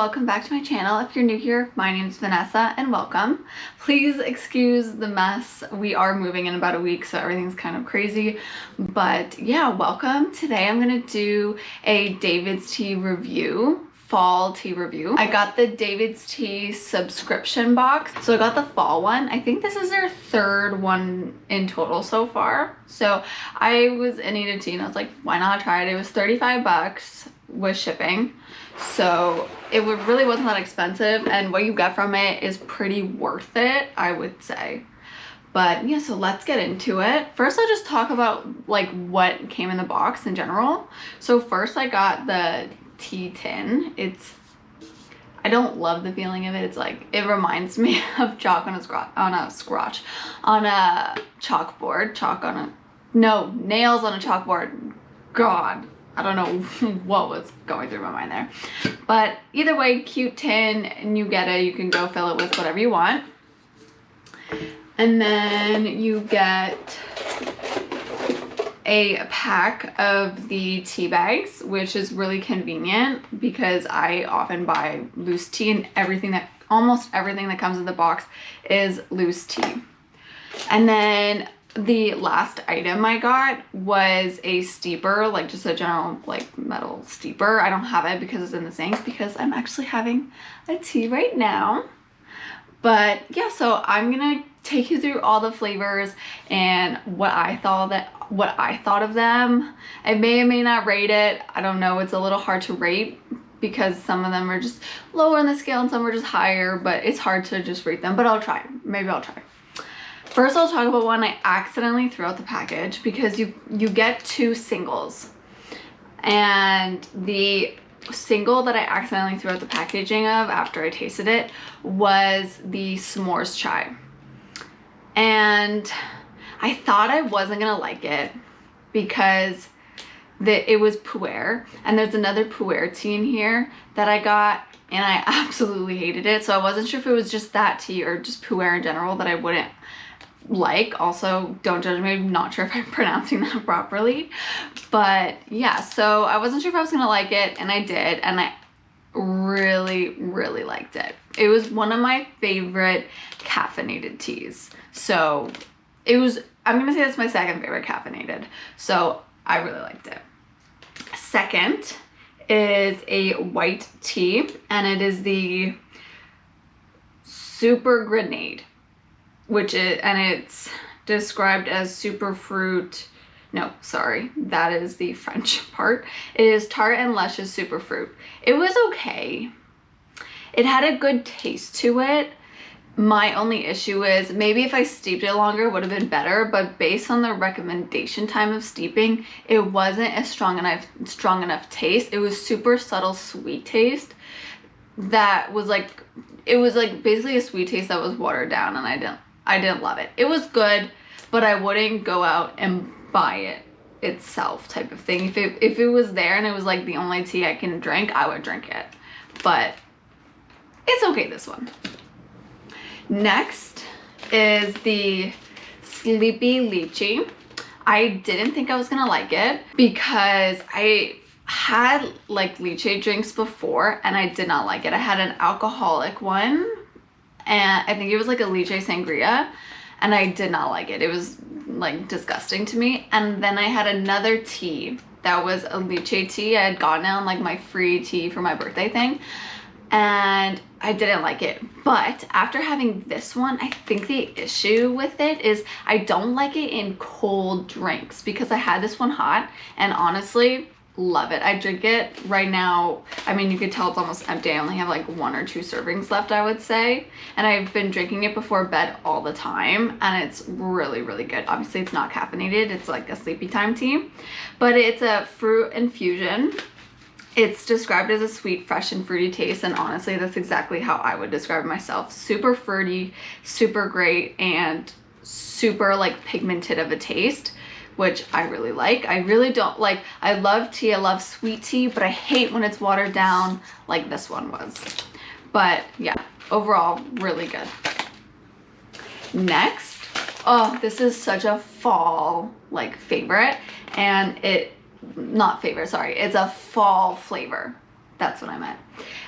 welcome back to my channel. If you're new here, my name is Vanessa and welcome. Please excuse the mess. We are moving in about a week, so everything's kind of crazy. But yeah, welcome. Today I'm gonna do a David's Tea review. Fall tea review. I got the David's Tea subscription box. So I got the fall one. I think this is their third one in total so far. So I was in need of tea and I was like, why not try it? It was 35 bucks with shipping. So it really wasn't that expensive, and what you get from it is pretty worth it, I would say. But yeah, so let's get into it. First, I'll just talk about like what came in the box in general. So first I got the tea tin. I don't love the feeling of it. It's like, it reminds me of chalk on a chalkboard. Nails on a chalkboard. God, I don't know what was going through my mind there. But either way, cute tin, and you get it. You can go fill it with whatever you want. And then you get a pack of the tea bags, which is really convenient because I often buy loose tea, and almost everything that comes in the box is loose tea. And then the last item I got was a steeper, like just a general like metal steeper. I don't have it because it's in the sink, because I'm actually having a tea right now. But yeah, so I'm gonna take you through all the flavors and what I thought of them. I may or may not rate it. I don't know. It's a little hard to rate because some of them are just lower on the scale and some are just higher, but it's hard to just rate them, but I'll try. Maybe I'll try. First, I'll talk about one I accidentally threw out the package, because you get two singles. And the single that I accidentally threw out the packaging of after I tasted it was the s'mores chai. And I thought I wasn't gonna like it because it was Pooer, and there's another Pooer tea in here that I got and I absolutely hated it. So I wasn't sure if it was just that tea or just Pooer in general that I wouldn't like. Also, don't judge me, I'm not sure if I'm pronouncing that properly. But yeah, so I wasn't sure if I was gonna like it, and I did, and I really liked it. It was one of my favorite caffeinated teas. So I'm gonna say that's my second favorite caffeinated. So I really liked it. Second is a white tea, and it is the Super Grenade, it's described as superfruit. No, sorry, that is the French part. It is tart and luscious superfruit. It was okay. It had a good taste to it. My only issue is maybe if I steeped it longer it would have been better, but based on the recommendation time of steeping, it wasn't a strong enough taste. It was super subtle sweet taste that was like, it was like basically a sweet taste that was watered down, and I didn't love it. It was good, but I wouldn't go out and buy it itself type of thing. If it was there and it was like the only tea I can drink, I would drink it. But it's okay, this one. Next is the Sleepy Lychee. I didn't think I was gonna like it because I had like lychee drinks before and I did not like it. I had an alcoholic one, and I think it was like a lychee sangria, and I did not like it. It was like disgusting to me. And then I had another tea that was a lychee tea. I had gotten it on like my free tea for my birthday thing, and I didn't like it. But after having this one, I think the issue with it is I don't like it in cold drinks, because I had this one hot and honestly love it. I drink it right now. I mean, you can tell it's almost empty. I only have like 1 or 2 servings left, I would say. And I've been drinking it before bed all the time, and it's really good. Obviously, it's not caffeinated. It's like a sleepy time tea, but it's a fruit infusion. It's described as a sweet, fresh, and fruity taste, and honestly, that's exactly how I would describe myself. Super fruity, super great, and super like pigmented of a taste, which I really like. I really don't like, I love tea, I love sweet tea, but I hate when it's watered down like this one was. But yeah, overall, really good. Next, oh, this is such a fall like favorite, and not favorite, sorry, it's a fall flavor. That's what I meant.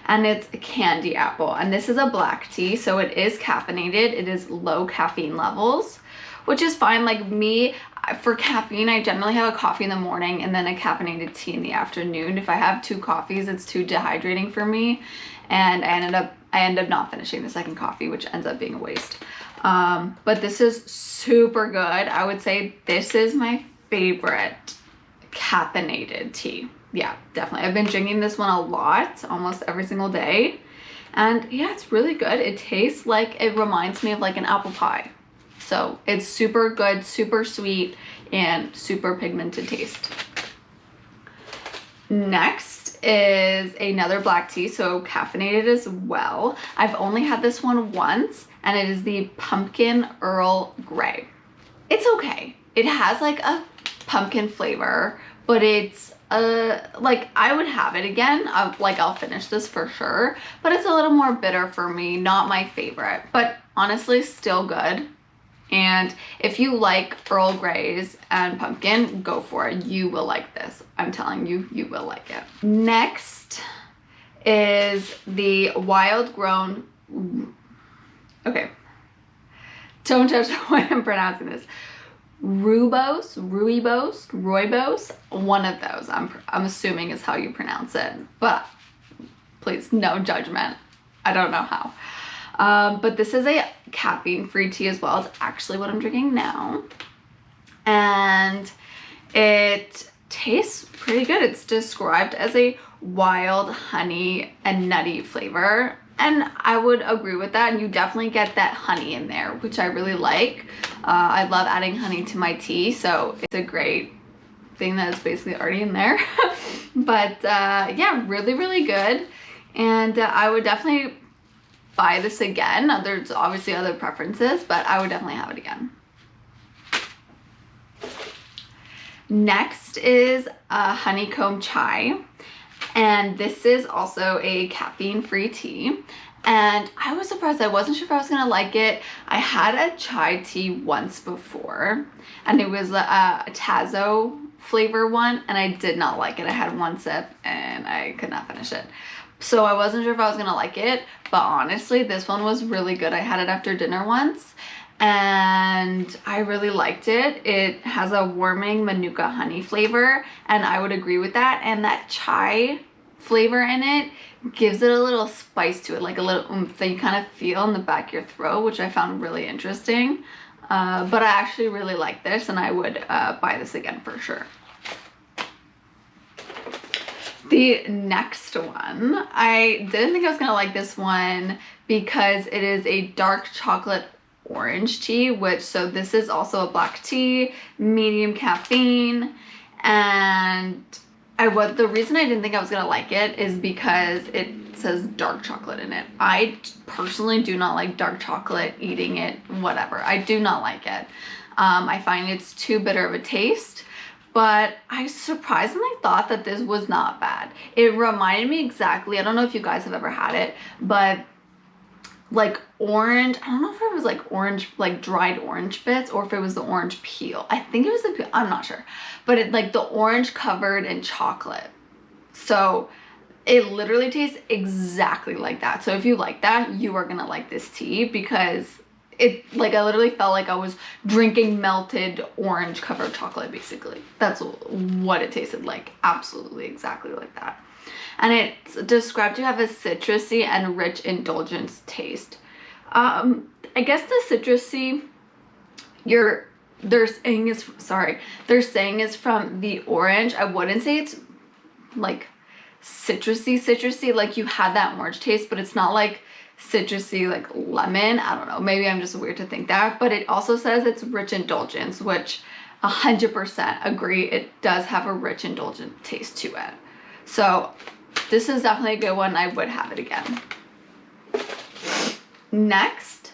and it's candy apple. And this is a black tea, so it is caffeinated. It is low caffeine levels, which is fine. Like me, for caffeine, I generally have a coffee in the morning and then a caffeinated tea in the afternoon. If I have 2 coffees, it's too dehydrating for me, and I end up not finishing the second coffee, which ends up being a waste. But this is super good. I would say this is my favorite caffeinated tea. Yeah, definitely. I've been drinking this one a lot, almost every single day. And yeah, it's really good. It tastes like, it reminds me of like an apple pie. So it's super good, super sweet, and super pigmented taste. Next is another black tea, so caffeinated as well. I've only had this one once, and it is the Pumpkin Earl Grey. It's okay. It has like a pumpkin flavor, but it's like I would have it again. I'll finish this for sure, but it's a little more bitter for me. Not my favorite, but honestly still good. And if you like Earl Greys and pumpkin, go for it. You will like this. I'm telling you, you will like it. Next is the Wild Grown, okay, don't judge the way I'm pronouncing this. Rooibos, one of those. I'm assuming is how you pronounce it, but please, no judgment. I don't know how. But this is a caffeine-free tea as well. It's actually what I'm drinking now. And it tastes pretty good. It's described as a wild honey and nutty flavor. And I would agree with that. And you definitely get that honey in there, which I really like. I love adding honey to my tea. So it's a great thing that is basically already in there. But yeah, really, really good. And I would definitely buy this again. There's obviously other preferences, but I would definitely have it again. Next is Honeycomb Chai, and this is also a caffeine-free tea. And I was surprised. I wasn't sure if I was gonna like it. I had a chai tea once before, and it was a Tazo flavor one, and I did not like it. I had one sip and I could not finish it. So I wasn't sure if I was gonna like it, but honestly, this one was really good. I had it after dinner once, and I really liked it. It has a warming Manuka honey flavor, and I would agree with that. And that chai flavor in it gives it a little spice to it, like a little oomph that you kind of feel in the back of your throat, which I found really interesting. But I actually really like this, and I would buy this again for sure. The next one, I didn't think I was gonna like this one because it is a dark chocolate orange tea, so this is also a black tea, medium caffeine, and the reason I didn't think I was gonna like it is because it says dark chocolate in it. I personally do not like dark chocolate, eating it, whatever. I do not like it. I find it's too bitter of a taste. But I surprisingly thought that this was not bad. It reminded me exactly, I don't know if you guys have ever had it, but like orange, I don't know if it was like orange, like dried orange bits, or if it was the orange peel. I think it was the peel, I'm not sure. But it like the orange covered in chocolate. So it literally tastes exactly like that. So if you like that, you are gonna like this tea, because it, like, I literally felt like I was drinking melted orange covered chocolate, basically. That's what it tasted like. Absolutely exactly like that. And it's described to have a citrusy and rich indulgence taste. I guess the citrusy they're saying is from the orange. I wouldn't say it's like citrusy, like you had that orange taste, but it's not like citrusy like lemon. I don't know, maybe I'm just weird to think that. But it also says it's rich indulgence, which 100% agree. It does have a rich indulgent taste to it. So this is definitely a good one. I would have it again. Next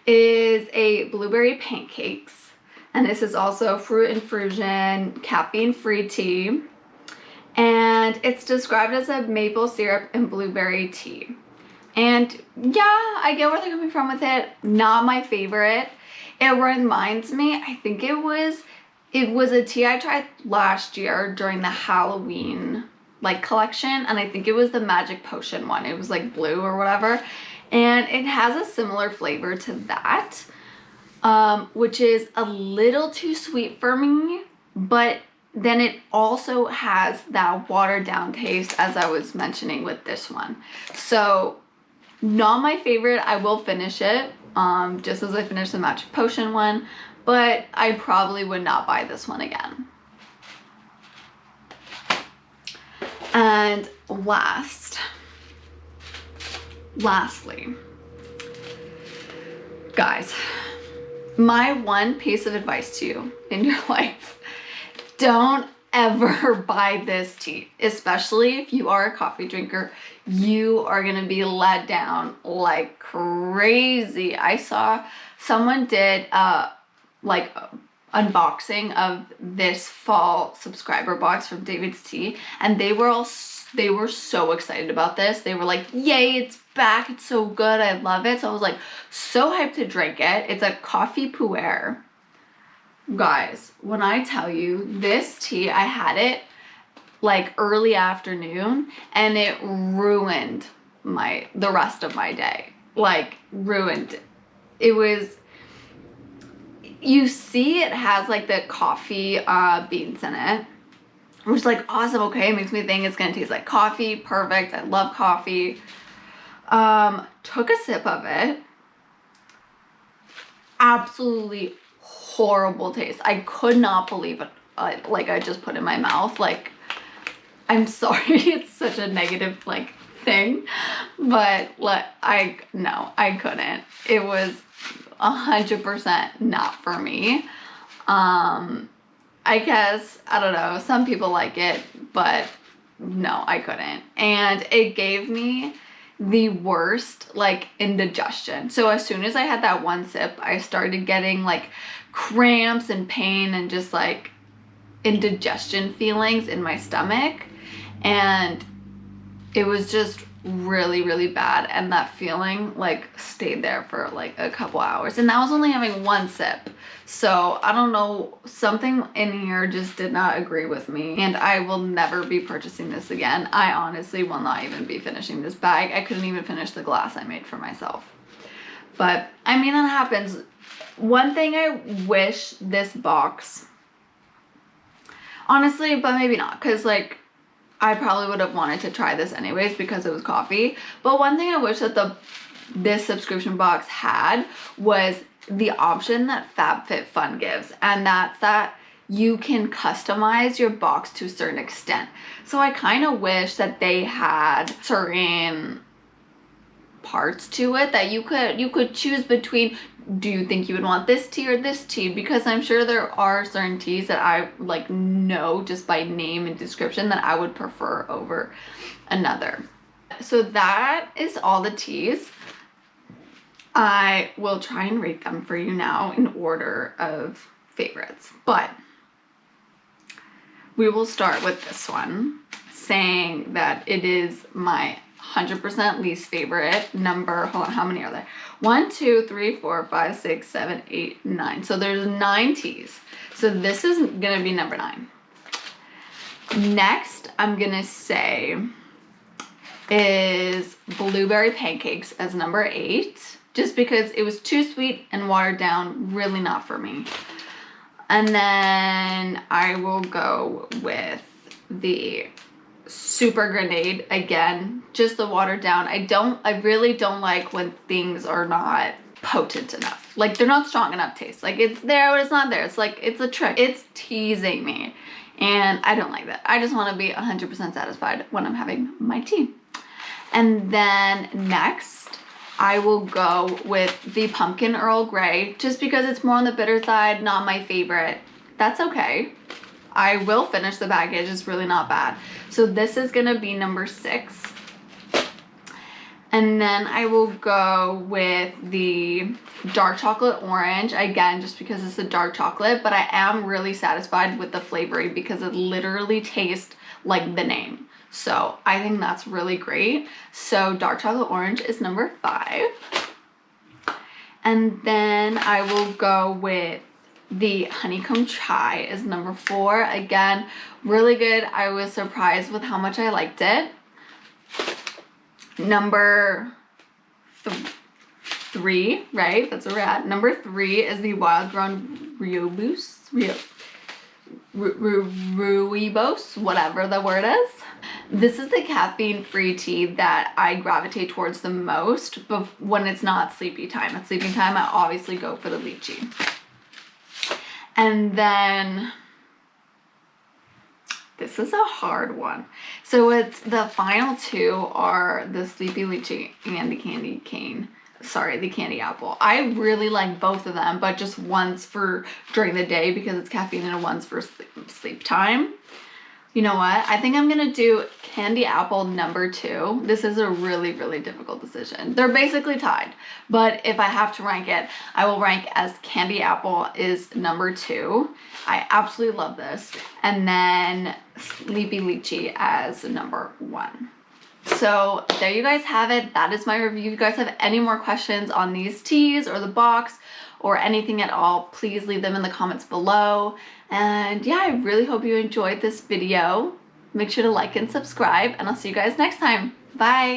is a blueberry pancakes, and this is also fruit infusion caffeine-free tea, and it's described as a maple syrup and blueberry tea. And yeah, I get where they're coming from with it. Not my favorite. It reminds me, I think it was a tea I tried last year during the Halloween like collection, and I think it was the Magic Potion one. It was like blue or whatever, and it has a similar flavor to that, which is a little too sweet for me, but then it also has that watered down taste as I was mentioning with this one. So not my favorite. I will finish it just as I finish the Magic Potion one, but I probably would not buy this one again. And lastly, guys, my one piece of advice to you in your life: don't ever buy this tea, especially if you are a coffee drinker. You are gonna be let down like crazy. I saw someone did like unboxing of this fall subscriber box from David's Tea, and they were so excited about this. They were like, yay, it's back, it's so good, I love it. So I was like so hyped to drink it. It's a coffee Pooer. Guys, when I tell you this tea, I had it like early afternoon and it ruined the rest of my day. Like ruined. It was, you see it has like the coffee beans in it, which is like awesome. Okay, it makes me think it's gonna taste like coffee. Perfect. I love coffee. Took a sip of it. Absolutely horrible taste. I could not believe it. Like I just put in my mouth. Like, I'm sorry, it's such a negative like thing, but like I couldn't. It was 100% not for me. I guess, I don't know, some people like it, but no, I couldn't. And it gave me the worst like indigestion. So as soon as I had that one sip, I started getting like cramps and pain and just like indigestion feelings in my stomach, and it was just really, really bad. And that feeling like stayed there for like a couple hours, and that was only having one sip. So I don't know, something in here just did not agree with me, and I will never be purchasing this again. I honestly will not even be finishing this bag. I couldn't even finish the glass I made for myself. But I mean, that happens. One thing I wish this box, honestly, but maybe not, because like I probably would have wanted to try this anyways because it was coffee. But one thing I wish that this subscription box had was the option that FabFitFun gives, and that's that you can customize your box to a certain extent. So I kind of wish that they had certain parts to it that you could choose between. Do you think you would want this tea or this tea? Because I'm sure there are certain teas that I like know just by name and description that I would prefer over another. So that is all the teas. I will try and rate them for you now in order of favorites, but we will start with this one, saying that it is my 100% least favorite. Number, hold on, how many are there? 1, 2, 3, 4, 5, 6, 7, 8, 9. So there's 9 teas. So this is gonna be number 9. Next, I'm gonna say is Blueberry Pancakes as number 8, just because it was too sweet and watered down, really not for me. And then I will go with the Super Grenade again, just the watered down. I really don't like when things are not potent enough. Like they're not strong enough taste. Like it's there, but it's not there. It's like, it's a trick. It's teasing me. And I don't like that. I just want to be 100% satisfied when I'm having my tea. And then next, I will go with the Pumpkin Earl Grey, just because it's more on the bitter side, not my favorite. That's okay. I will finish the baggage, it's really not bad. So this is gonna be number 6. And then I will go with the Dark Chocolate Orange, again, just because it's a dark chocolate, but I am really satisfied with the flavoring because it literally tastes like the name. So I think that's really great. So Dark Chocolate Orange is number 5. And then I will go with The Honeycomb Chai is number 4. Again, really good. I was surprised with how much I liked it. Number 3, right? That's where we're at. Number 3 is the Wild Grown Rooibos, whatever the word is. This is the caffeine-free tea that I gravitate towards the most, but when it's not sleepy time. At sleeping time, I obviously go for the lychee. And then this is a hard one. So it's the final 2 are the sleepy lychee and the candy cane. Sorry, the candy apple. I really like both of them, but just one's for during the day because it's caffeine and one's for sleep time. You know what? I think I'm gonna do candy apple number 2. This is a really, really difficult decision. They're basically tied, but if I have to rank it, I will rank as candy apple is number 2. I absolutely love this. And then sleepy lychee as number 1. So there you guys have it. That is my review. If you guys have any more questions on these teas or the box or anything at all, please leave them in the comments below. And yeah, I really hope you enjoyed this video. Make sure to like and subscribe, and I'll see you guys next time. Bye.